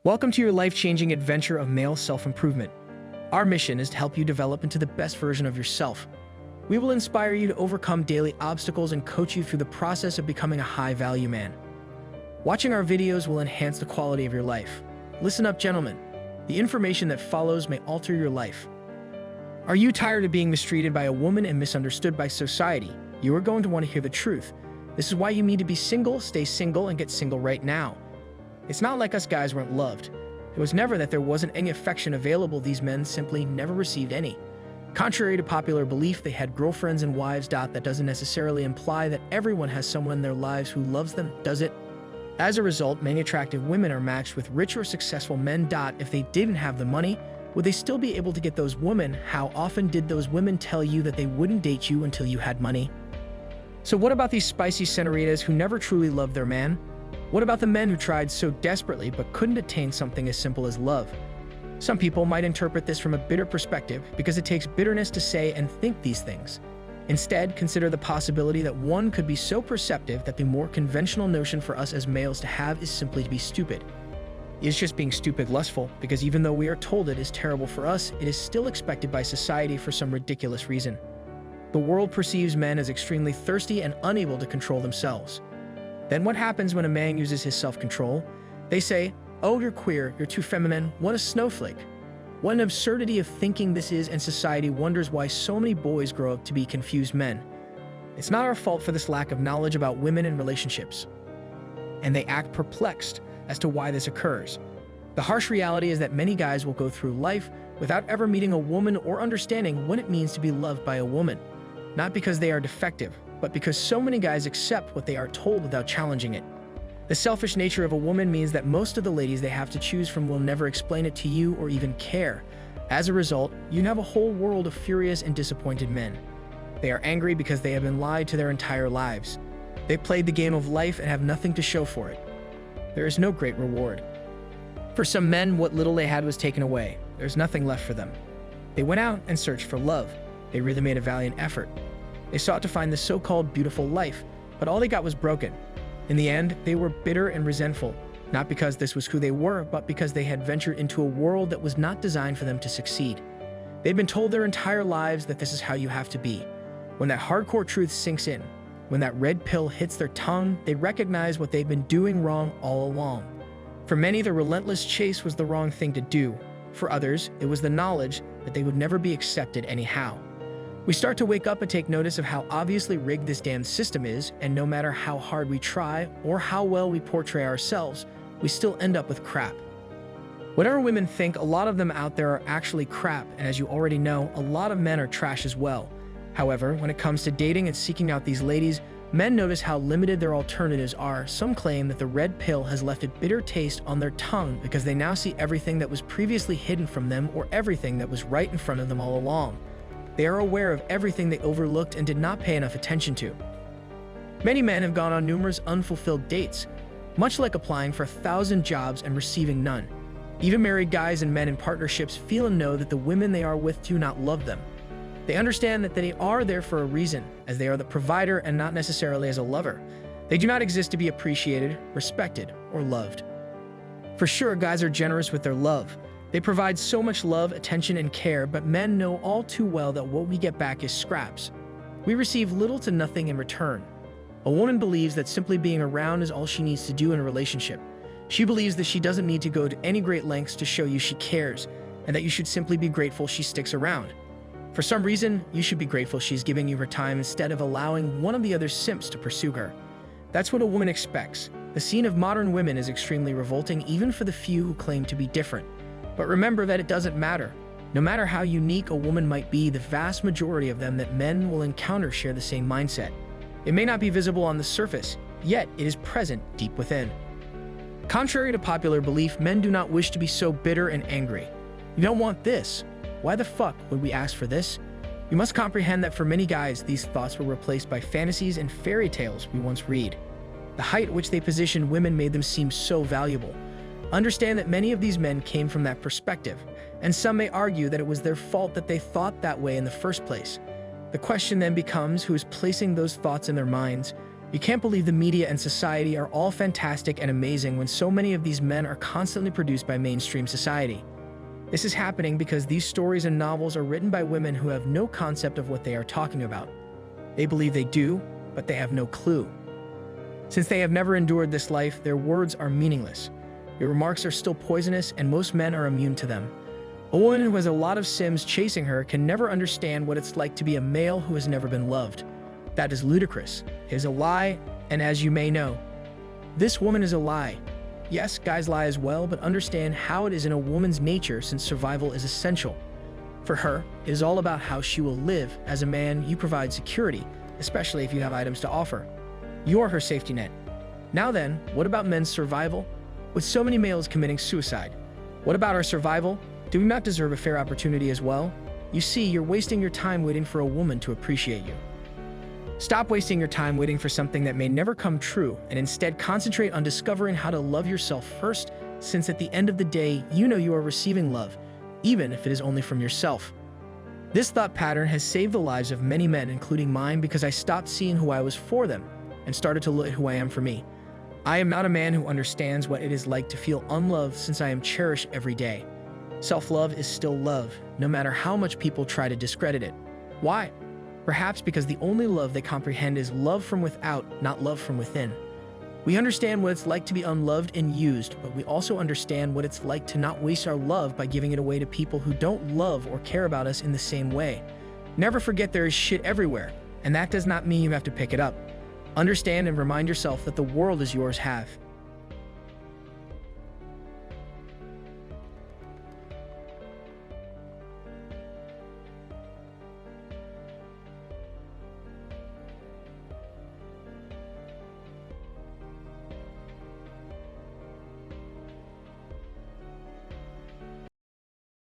Welcome to your life-changing adventure of male self-improvement. Our mission is to help you develop into the best version of yourself. We will inspire you to overcome daily obstacles and coach you through the process of becoming a high-value man. Watching our videos will enhance the quality of your life. Listen up, gentlemen. The information that follows may alter your life. Are you tired of being mistreated by a woman and misunderstood by society? You are going to want to hear the truth. This is why you need to be single, stay single, and get single right now. It's not like us guys weren't loved. It was never that there wasn't any affection available. These men simply never received any. Contrary to popular belief, they had girlfriends and wives. That doesn't necessarily imply that everyone has someone in their lives who loves them, does it? As a result, many attractive women are matched with rich or successful men. If they didn't have the money, would they still be able to get those women? How often did those women tell you that they wouldn't date you until you had money? So what about these spicy senoritas who never truly loved their man? What about the men who tried so desperately but couldn't attain something as simple as love? Some people might interpret this from a bitter perspective because it takes bitterness to say and think these things. Instead, consider the possibility that one could be so perceptive that the more conventional notion for us as males to have is simply to be stupid. It's just being stupid lustful, because even though we are told it is terrible for us, it is still expected by society for some ridiculous reason. The world perceives men as extremely thirsty and unable to control themselves. Then what happens when a man uses his self-control? They say, "Oh, you're queer, you're too feminine, what a snowflake." What an absurdity of thinking this is, and society wonders why so many boys grow up to be confused men. It's not our fault for this lack of knowledge about women and relationships. And they act perplexed as to why this occurs. The harsh reality is that many guys will go through life without ever meeting a woman or understanding what it means to be loved by a woman. Not because they are defective, but because so many guys accept what they are told without challenging it. The selfish nature of a woman means that most of the ladies they have to choose from will never explain it to you or even care. As a result, you have a whole world of furious and disappointed men. They are angry because they have been lied to their entire lives. They played the game of life and have nothing to show for it. There is no great reward. For some men, what little they had was taken away. There's nothing left for them. They went out and searched for love. They really made a valiant effort. They sought to find the so-called beautiful life, but all they got was broken. In the end, they were bitter and resentful, not because this was who they were, but because they had ventured into a world that was not designed for them to succeed. They'd been told their entire lives that this is how you have to be. When that hardcore truth sinks in, when that red pill hits their tongue, they recognize what they've been doing wrong all along. For many, the relentless chase was the wrong thing to do. For others, it was the knowledge that they would never be accepted anyhow. We start to wake up and take notice of how obviously rigged this damn system is, and no matter how hard we try or how well we portray ourselves, we still end up with crap. Whatever women think, a lot of them out there are actually crap, and as you already know, a lot of men are trash as well. However, when it comes to dating and seeking out these ladies, men notice how limited their alternatives are. Some claim that the red pill has left a bitter taste on their tongue because they now see everything that was previously hidden from them, or everything that was right in front of them all along. They are aware of everything they overlooked and did not pay enough attention to. Many men have gone on numerous unfulfilled dates, much like applying for 1,000 jobs and receiving none. Even married guys and men in partnerships feel and know that the women they are with do not love them. They understand that they are there for a reason, as they are the provider and not necessarily as a lover. They do not exist to be appreciated, respected, or loved. For sure, guys are generous with their love. They provide so much love, attention, and care, but men know all too well that what we get back is scraps. We receive little to nothing in return. A woman believes that simply being around is all she needs to do in a relationship. She believes that she doesn't need to go to any great lengths to show you she cares, and that you should simply be grateful she sticks around. For some reason, you should be grateful she's giving you her time instead of allowing one of the other simps to pursue her. That's what a woman expects. The scene of modern women is extremely revolting, even for the few who claim to be different. But remember that it doesn't matter. No matter how unique a woman might be, the vast majority of them that men will encounter share the same mindset. It may not be visible on the surface, yet it is present deep within. Contrary to popular belief, men do not wish to be so bitter and angry. You don't want this. Why the fuck would we ask for this? You must comprehend that for many guys, these thoughts were replaced by fantasies and fairy tales we once read. The height at which they positioned women made them seem so valuable. Understand that many of these men came from that perspective, and some may argue that it was their fault that they thought that way in the first place. The question then becomes, who is placing those thoughts in their minds? You can't believe the media and society are all fantastic and amazing when so many of these men are constantly produced by mainstream society. This is happening because these stories and novels are written by women who have no concept of what they are talking about. They believe they do, but they have no clue. Since they have never endured this life, their words are meaningless. Their remarks are still poisonous, and most men are immune to them. A woman who has a lot of Sims chasing her can never understand what it's like to be a male who has never been loved. That is ludicrous. It is a lie, and as you may know, this woman is a lie. Yes, guys lie as well, but understand how it is in a woman's nature since survival is essential. For her, it is all about how she will live. As a man, you provide security, especially if you have items to offer. You are her safety net. Now then, what about men's survival? With so many males committing suicide, what about our survival? Do we not deserve a fair opportunity as well? You see, you're wasting your time waiting for a woman to appreciate you. Stop wasting your time waiting for something that may never come true, and instead concentrate on discovering how to love yourself first, since at the end of the day, you know you are receiving love, even if it is only from yourself. This thought pattern has saved the lives of many men, including mine, because I stopped seeing who I was for them and started to look at who I am for me. I am not a man who understands what it is like to feel unloved, since I am cherished every day. Self-love is still love, no matter how much people try to discredit it. Why? Perhaps because the only love they comprehend is love from without, not love from within. We understand what it's like to be unloved and used, but we also understand what it's like to not waste our love by giving it away to people who don't love or care about us in the same way. Never forget there is shit everywhere, and that does not mean you have to pick it up. Understand and remind yourself that the world is yours have.